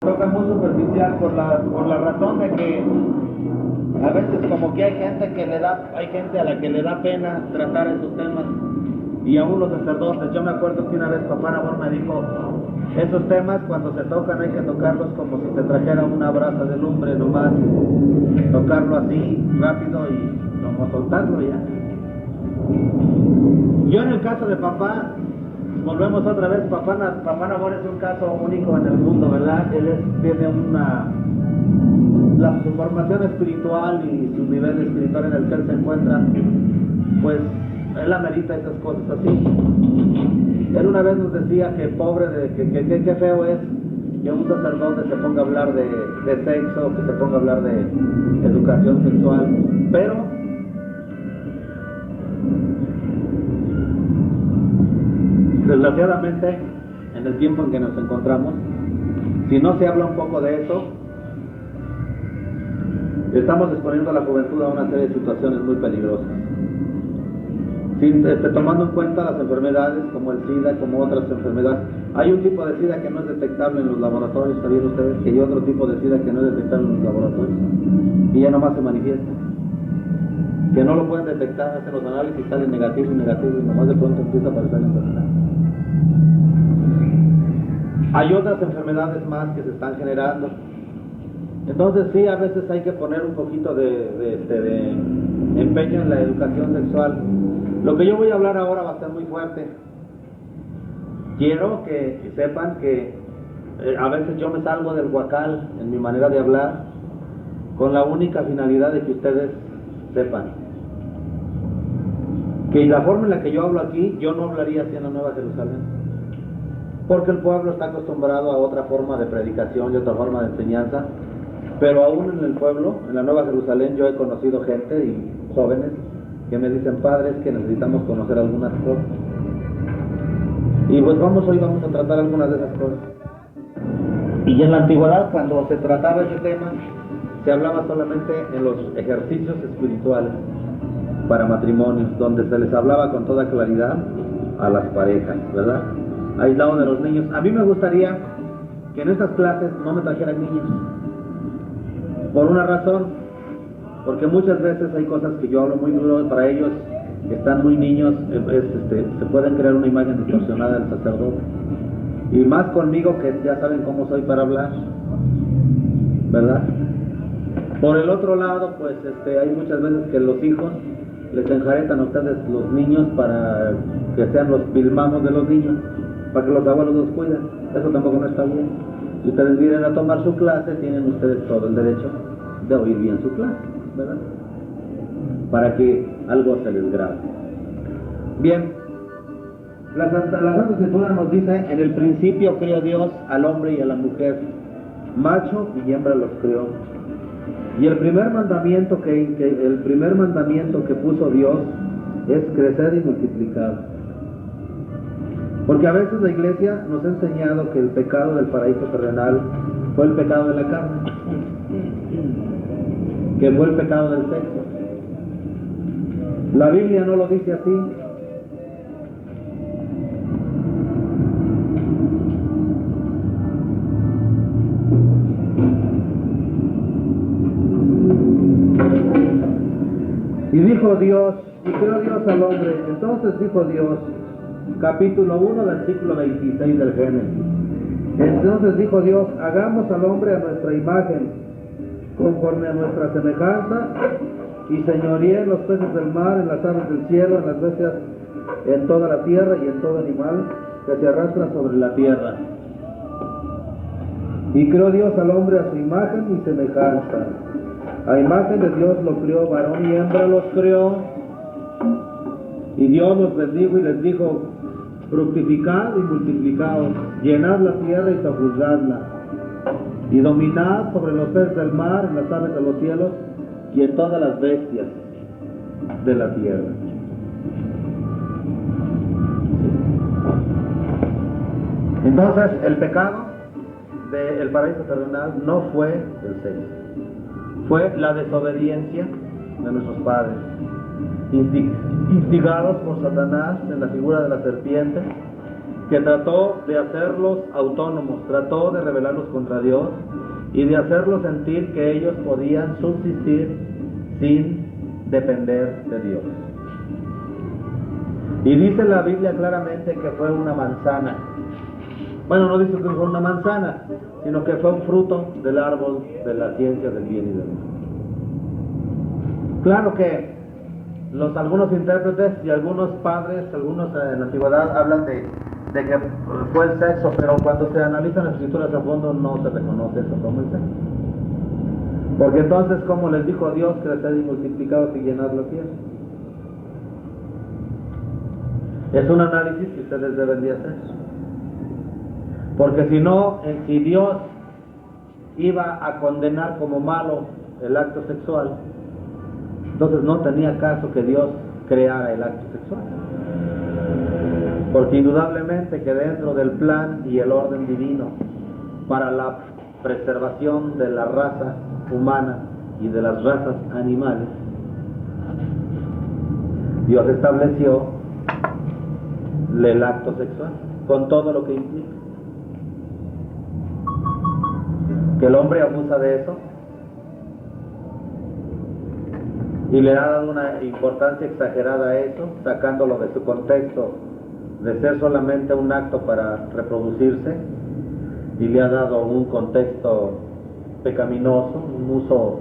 Creo que es muy superficial por la razón de que a veces como que hay gente a la que le da pena tratar esos temas, y aún los sacerdotes. Yo me acuerdo que una vez Papá Nabor me dijo, esos temas cuando se tocan hay que tocarlos como si te trajera una brasa de lumbre, nomás tocarlo así rápido y como soltarlo ya. Yo en el caso de papá, volvemos otra vez, Papá Nabor es un caso único en el mundo, ¿verdad? Tiene su formación espiritual y su nivel espiritual en el que él se encuentra, pues él amerita esas cosas así. Él una vez nos decía que que feo es que un sacerdote se ponga a hablar de sexo, que se ponga a hablar de educación sexual, pero desgraciadamente en el tiempo en que nos encontramos, si no se habla un poco de eso, estamos exponiendo a la juventud a una serie de situaciones muy peligrosas. Tomando en cuenta las enfermedades como el SIDA, como otras enfermedades. Hay un tipo de SIDA que no es detectable en los laboratorios, ¿sabían ustedes? Que hay otro tipo de SIDA que no es detectable en los laboratorios y ya nomás se manifiesta. Que no lo pueden detectar, hacen los análisis, salen negativos y nomás de pronto empieza a aparecer la enfermedad. Hay otras enfermedades más que se están generando. Entonces sí, a veces hay que poner un poquito de empeño en la educación sexual. Lo que yo voy a hablar ahora va a ser muy fuerte. Quiero que sepan que a veces yo me salgo del huacal en mi manera de hablar con la única finalidad de que ustedes sepan que la forma en la que yo hablo aquí, yo no hablaría así en la Nueva Jerusalén, porque el pueblo está acostumbrado a otra forma de predicación y otra forma de enseñanza. Pero aún en el pueblo, en la Nueva Jerusalén, yo he conocido gente y jóvenes que me dicen, padre, es que necesitamos conocer algunas cosas. Y pues hoy vamos a tratar algunas de esas cosas. Y en la antigüedad, cuando se trataba ese tema, se hablaba solamente en los ejercicios espirituales para matrimonios, donde se les hablaba con toda claridad a las parejas, ¿verdad? Aislado de los niños. A mí me gustaría que en estas clases no me trajeran niños. Por una razón, porque muchas veces hay cosas que yo hablo muy duro para ellos, que están muy niños, se pueden crear una imagen distorsionada del sacerdote. Y más conmigo, que ya saben cómo soy para hablar, ¿verdad? Por el otro lado, pues hay muchas veces que los hijos les enjaretan a ustedes los niños para que sean los pilmamos de los niños, para que los abuelos los cuiden. Eso tampoco no está bien. Si ustedes vienen a tomar su clase, tienen ustedes todo el derecho de oír bien su clase, ¿verdad? Para que algo se les grabe. Bien, la Santa Escritura nos dice, en el principio creó Dios al hombre y a la mujer, macho y hembra los creó. Y el primer mandamiento que puso Dios es crecer y multiplicar. Porque a veces la iglesia nos ha enseñado que el pecado del paraíso terrenal fue el pecado de la carne, que fue el pecado del sexo. La Biblia no lo dice así. Y dijo Dios, y creó Dios al hombre. Entonces dijo Dios, capítulo 1, versículo 26 del Génesis. Entonces dijo Dios, hagamos al hombre a nuestra imagen, conforme a nuestra semejanza, y señoríe en los peces del mar, en las aves del cielo, en las bestias, en toda la tierra y en todo animal que se arrastra sobre la tierra. Y creó Dios al hombre a su imagen y semejanza. A imagen de Dios lo crió, varón y hembra los crió. Y Dios los bendijo y les dijo, fructificad y multiplicaos, llenad la tierra y sojuzgadla, y dominad sobre los peces del mar, en las aves de los cielos, y en todas las bestias de la tierra. Entonces, el pecado del paraíso terrenal no fue el sexo, fue la desobediencia de nuestros padres, instigados por Satanás en la figura de la serpiente, que trató de hacerlos autónomos, trató de rebelarlos contra Dios y de hacerlos sentir que ellos podían subsistir sin depender de Dios. Y dice la Biblia claramente que fue una manzana. Bueno, no dice que fue una manzana, sino que fue un fruto del árbol de la ciencia del bien y del mal. Claro que algunos intérpretes y algunos padres, algunos en la antigüedad hablan de que fue el sexo, pero cuando se analizan las escrituras a fondo no se reconoce eso como el sexo. Porque entonces, ¿cómo les dijo Dios, crecer y multiplicados y llenar la tierra? Es un análisis que ustedes deben de hacer. Porque si no, si Dios iba a condenar como malo el acto sexual, entonces no tenía caso que Dios creara el acto sexual. Porque indudablemente que dentro del plan y el orden divino para la preservación de la raza humana y de las razas animales, Dios estableció el acto sexual con todo lo que implica. Que el hombre abusa de eso y le ha dado una importancia exagerada a eso, sacándolo de su contexto de ser solamente un acto para reproducirse, y le ha dado un contexto pecaminoso, un uso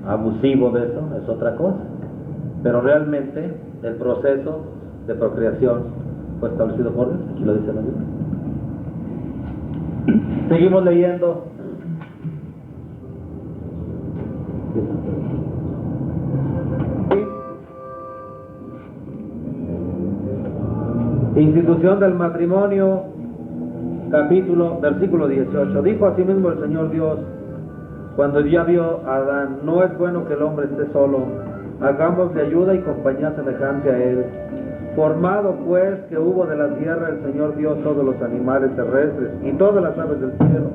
abusivo de eso, es otra cosa. Pero realmente el proceso de procreación fue establecido por Dios, aquí lo dice la Biblia. Seguimos leyendo. Institución del matrimonio, versículo 18. Dijo asimismo el Señor Dios, cuando ya vio a Adán, no es bueno que el hombre esté solo, hagámosle ayuda y compañía semejante a él. Formado pues que hubo de la tierra el Señor Dios todos los animales terrestres y todas las aves del cielo,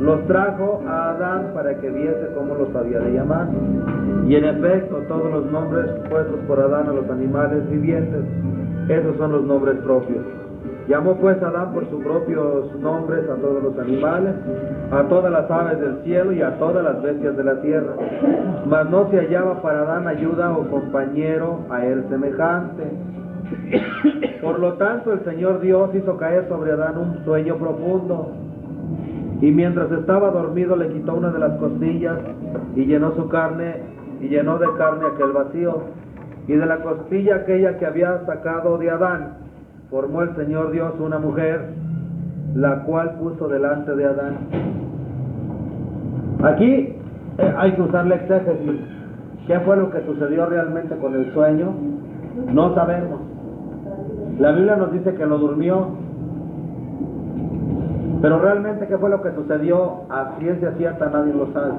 los trajo a Adán para que viese cómo los había de llamar. Y en efecto todos los nombres puestos por Adán a los animales vivientes, esos son los nombres propios. Llamó pues Adán por sus propios nombres a todos los animales, a todas las aves del cielo y a todas las bestias de la tierra. Mas no se hallaba para Adán ayuda o compañero a él semejante. Por lo tanto el Señor Dios hizo caer sobre Adán un sueño profundo, y mientras estaba dormido le quitó una de las costillas y llenó su carne, y llenó de carne aquel vacío. Y de la costilla aquella que había sacado de Adán, formó el Señor Dios una mujer, la cual puso delante de Adán. Aquí hay que usar la exégesis. ¿Qué fue lo que sucedió realmente con el sueño? No sabemos. La Biblia nos dice que lo durmió, pero realmente qué fue lo que sucedió a ciencia cierta nadie lo sabe.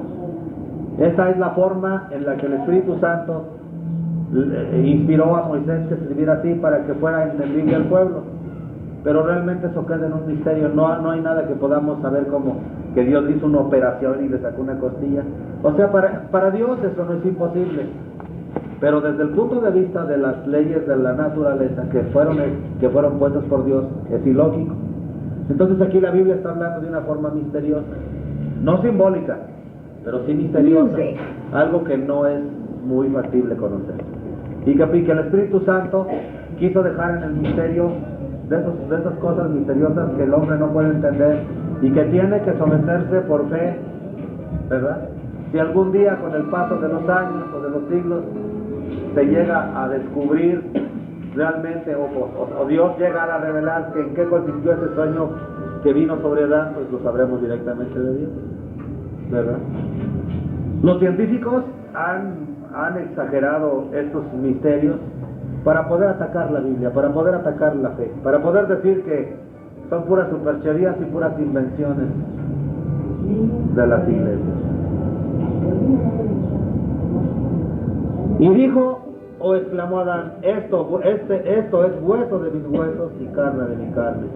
Esa es la forma en la que el Espíritu Santo inspiró a Moisés que escribiera así para que fuera entendible al pueblo, pero realmente eso queda en un misterio. No hay nada que podamos saber como que Dios hizo una operación y le sacó una costilla. O sea, para Dios eso no es imposible, pero desde el punto de vista de las leyes de la naturaleza que fueron puestas por Dios, es ilógico. Entonces aquí la Biblia está hablando de una forma misteriosa, no simbólica, pero sí misteriosa, algo que no es muy factible conocer, y que el Espíritu Santo quiso dejar en el misterio de esas cosas misteriosas que el hombre no puede entender y que tiene que someterse por fe, ¿verdad? Si algún día con el paso de los años o de los siglos se llega a descubrir realmente, o Dios llegara a revelar que en qué consistió ese sueño que vino sobre Adán, pues lo sabremos directamente de Dios, ¿verdad? Los científicos han exagerado estos misterios para poder atacar la Biblia, para poder atacar la fe, para poder decir que son puras supercherías y puras invenciones de las iglesias. Y dijo, o exclamó Adán, esto es hueso de mis huesos y carne de mi carne.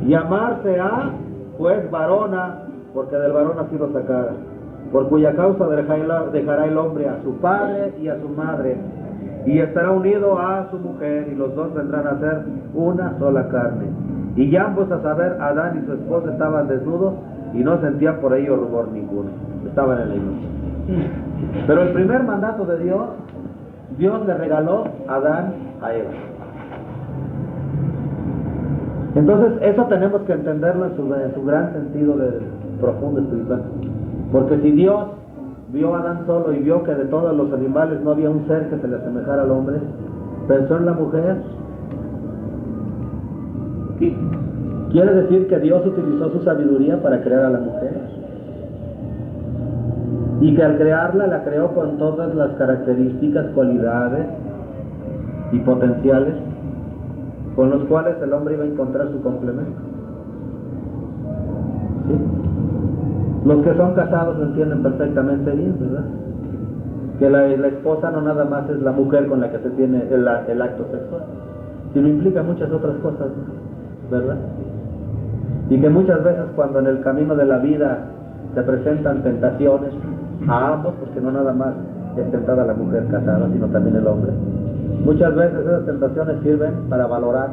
Llamarse a, pues, varona, porque del varón ha sido sacada, por cuya causa dejará el hombre a su padre y a su madre, y estará unido a su mujer, y los dos vendrán a ser una sola carne. Y ambos, a saber, Adán y su esposa, estaban desnudos y no sentían por ello rubor ninguno. Estaban en la inocencia. Pero el primer mandato de Dios, Dios le regaló a Adán a Eva. Entonces, eso tenemos que entenderlo en su gran sentido de profundo espiritual. Porque si Dios vio a Adán solo y vio que de todos los animales no había un ser que se le asemejara al hombre, pensó en la mujer. Quiere decir que Dios utilizó su sabiduría para crear a la mujer. Y que al crearla, la creó con todas las características, cualidades y potenciales con los cuales el hombre iba a encontrar su complemento. ¿Sí? Los que son casados lo entienden perfectamente bien, ¿verdad? Que la esposa no nada más es la mujer con la que se tiene el acto sexual, sino implica muchas otras cosas, ¿verdad? Y que muchas veces cuando en el camino de la vida se presentan tentaciones a ambos, porque no nada más es tentada la mujer casada, sino también el hombre, muchas veces esas tentaciones sirven para valorar